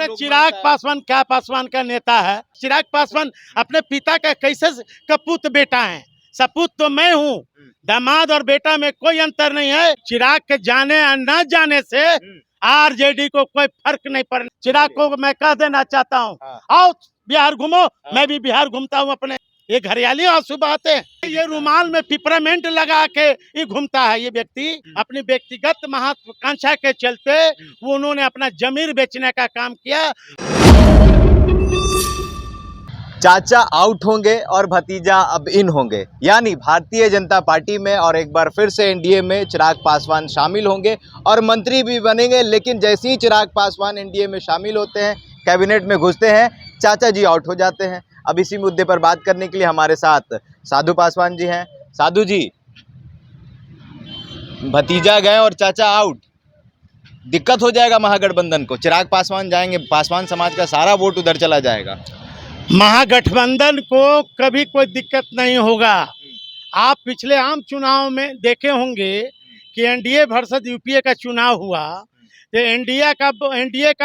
अरे चिराग पासवान क्या पासवान का नेता है? चिराग पासवान अपने पिता का कैसे कपूत बेटा है? सपूत तो मैं हूँ, दामाद और बेटा में कोई अंतर नहीं है। चिराग के जाने या न जाने से आरजेडी को कोई फर्क नहीं पड़ना। चिराग को मैं कह देना चाहता हूँ, आओ बिहार घूमो, मैं भी बिहार घूमता हूँ अपने। ये घरियाली आंसू बहाते हैं, ये रुमाल में पिपरामेंट लगा के ये घूमता है। ये व्यक्ति अपनी व्यक्तिगत महत्वाकांक्षा के चलते वो उन्होंने अपना जमीर बेचने का काम किया। चाचा आउट होंगे और भतीजा अब इन होंगे, यानी भारतीय जनता पार्टी में और एक बार फिर से एनडीए में चिराग पासवान शामिल होंगे और मंत्री भी बनेंगे। लेकिन जैसे ही चिराग पासवान एनडीए में शामिल होते हैं, कैबिनेट में घुसते हैं, चाचा जी आउट हो जाते हैं। अब इसी मुद्दे पर बात करने के लिए हमारे साथ साधु पासवान जी हैं। साधु जी, भतीजा गए और चाचा आउट, दिक्कत हो जाएगा महागठबंधन को। चिराग पासवान जाएंगे, पासवान समाज का सारा वोट उधर चला जाएगा। महागठबंधन को कभी कोई दिक्कत नहीं होगा। आप पिछले आम चुनाव में देखे होंगे कि एनडीए वर्सेस यूपीए का चुनाव हुआ, तो एनडीए का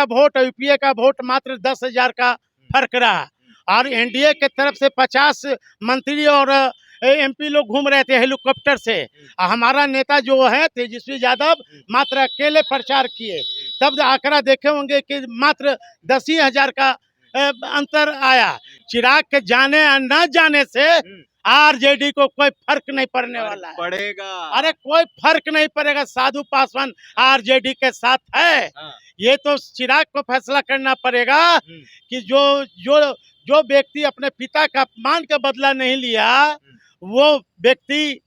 वोट और यूपीए का वोट मात्र 10,000 का फर्क रहा। और एनडीए के तरफ से 50 मंत्री और एमपी लोग घूम रहे थे हेलीकॉप्टर से। हमारा नेता जो है तेजस्वी यादव मात्र अकेले प्रचार किए, तब आंकड़ा देखे होंगे कि मात्र 10,000 का अंतर आया। चिराग के जाने या न जाने से आरजेडी को कोई फर्क नहीं पड़ने वाला है। पड़ेगा, अरे कोई फर्क नहीं पड़ेगा। साधु पासवान आरजेडी के साथ है। ये तो चिराग को फैसला करना पड़ेगा कि जो व्यक्ति अपने पिता का अपमान का बदला नहीं लिया, वो व्यक्ति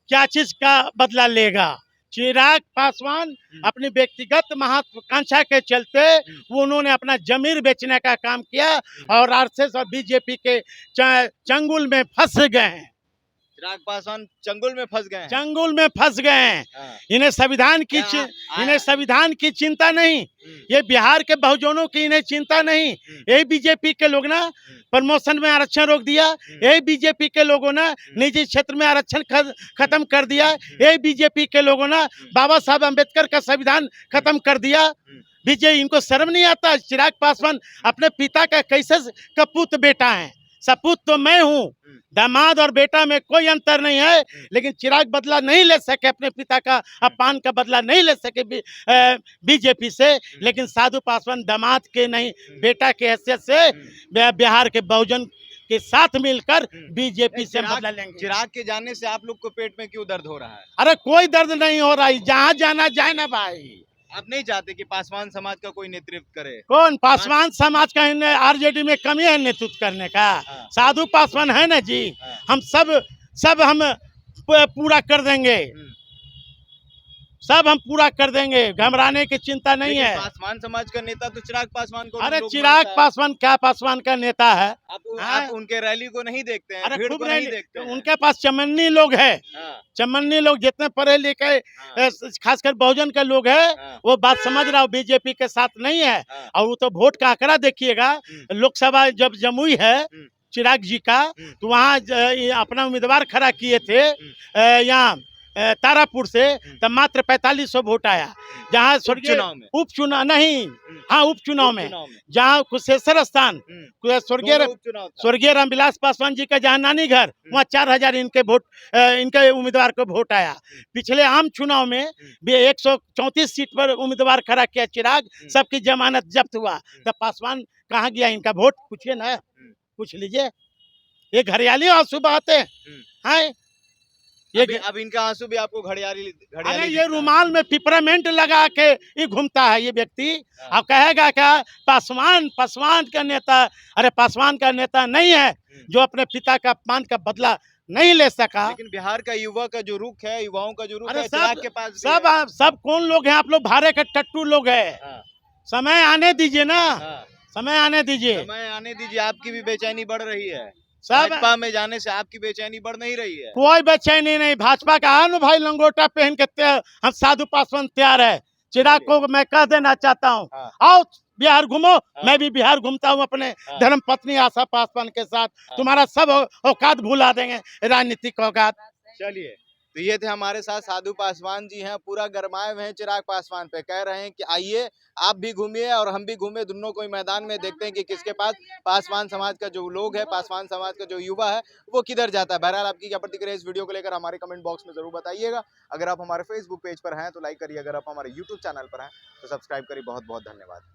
क्या चीज का बदला लेगा। चिराग पासवान अपनी व्यक्तिगत महत्वाकांक्षा के चलते वो उन्होंने अपना जमीर बेचने का काम किया और आरएसएस और बीजेपी के चंगुल में फंस गए हैं। चिराग पासवान चंगुल में फंस गए हैं। चंगुल में फंस गए हैं। इन्हें संविधान की चिंता नहीं, ये बिहार के बहुजनों की इन्हें चिंता नहीं। यही बीजेपी के लोग ना प्रमोशन में आरक्षण रोक दिया, यही बीजेपी के लोगों ने निजी क्षेत्र में आरक्षण खत्म कर दिया, यही बीजेपी के लोगों ने बाबा साहब अम्बेडकर का संविधान खत्म कर दिया। बीजेपी इनको शर्म नहीं आता? चिराग पासवान अपने पिता का कैसे कपूत बेटा है? सपूत तो मैं हूँ, दामाद और बेटा में कोई अंतर नहीं है। लेकिन चिराग बदला नहीं ले सके, अपने पिता का अपमान का बदला नहीं ले सके बीजेपी से। लेकिन साधु पासवान दामाद के नहीं, बेटा के हैसियत से बिहार के बहुजन के साथ मिलकर बीजेपी से बदला लेंगे। चिराग के जाने से आप लोग को पेट में क्यों दर्द हो रहा है? अरे कोई दर्द नहीं हो रहा है, जहाँ जाना जाए ना भाई। आप नहीं चाहते कि पासवान समाज का कोई नेतृत्व करे? कौन पासवान समाज का आरजेडी में कमी है नेतृत्व करने का? साधु पासवान है ना जी। हम सब हम पूरा कर देंगे, सब हम पूरा कर देंगे, घबराने की चिंता नहीं है। पासवान समाज का नेता तो चिराग पासवान को। अरे चिराग पासवान क्या पासवान का नेता है? आप उनके रैली को नहीं देखते हैं? अरे भीड़ खूब को नहीं देखते हैं? उनके पास चमन्नी लोग है। चमन्नी लोग जितने पढ़े लिखे खासकर बहुजन के लोग है, वो बात समझ रहा हो, बीजेपी के साथ नहीं है। और वो तो वोट का आंकड़ा देखिएगा, लोकसभा जब जमुई है चिराग जी का, तो वहाँ अपना उम्मीदवार खड़ा किए थे यहाँ तारापुर से, तब मात्र 4500 वोट आया। जहाँ स्वर्गीय उपचुनाव में जहाँ कुशेश्वर स्थान स्वर्गीय रामविलास पासवान जी का जहाँ नानी घर, वहाँ 4000 इनके वोट, इनके उम्मीदवार को वोट आया। पिछले आम चुनाव में भी 134 सीट पर उम्मीदवार खड़ा किया चिराग, सबकी जमानत जब्त हुआ। तब पासवान कहाँ गया इनका वोट? पूछिए ना, पूछ लीजिए। ये घरियाली आंसू बहाते हैं। अब इनका आंसू भी आपको घड़ियाली अरे ये रुमाल में पिपरामेंट लगा के ये घूमता है ये व्यक्ति। अब कहेगा क्या पासवान का नेता? अरे पासवान का नेता नहीं है जो अपने पिता का अपमान का बदला नहीं ले सका। लेकिन बिहार का युवा का जो रुख है, युवाओं का जो रुख अरे है, चिराग के पास सब कौन लोग हैं? आप लोग भारे के टट्टू लोग हैं। समय आने दीजिए ना, समय आने दीजिए, समय आने दीजिए। आपकी भी बेचैनी बढ़ रही है। सब भाजपा में जाने से आपकी बेचैनी बढ़ नहीं रही है? कोई बेचैनी नहीं। भाजपा का है ना भाई, लंगोटा पहन के हम साधु पासवान तैयार है। चिराग को मैं कह देना चाहता हूँ, आओ बिहार घूमो, मैं भी बिहार घूमता हूँ अपने धर्म पत्नी आशा पासवान के साथ। तुम्हारा सब औकात भुला देंगे, राजनीतिक औकात। चलिए, तो ये थे हमारे साथ साधु पासवान जी हैं, पूरा गरमाए हुए हैं चिराग पासवान पे, कह रहे हैं कि आइए आप भी घूमिए और हम भी घूमे, दोनों को मैदान में देखते हैं कि किसके पास पासवान समाज का जो लोग है, पासवान समाज का जो युवा है वो किधर जाता है। बहरहाल आपकी क्या प्रतिक्रिया इस वीडियो को लेकर हमारे कमेंट बॉक्स में जरूर बताइएगा। अगर आप हमारे फेसबुक पेज पर हैं तो लाइक करिए, अगर आप हमारे यूट्यूब चैनल पर हैं तो सब्सक्राइब करिए। बहुत बहुत धन्यवाद।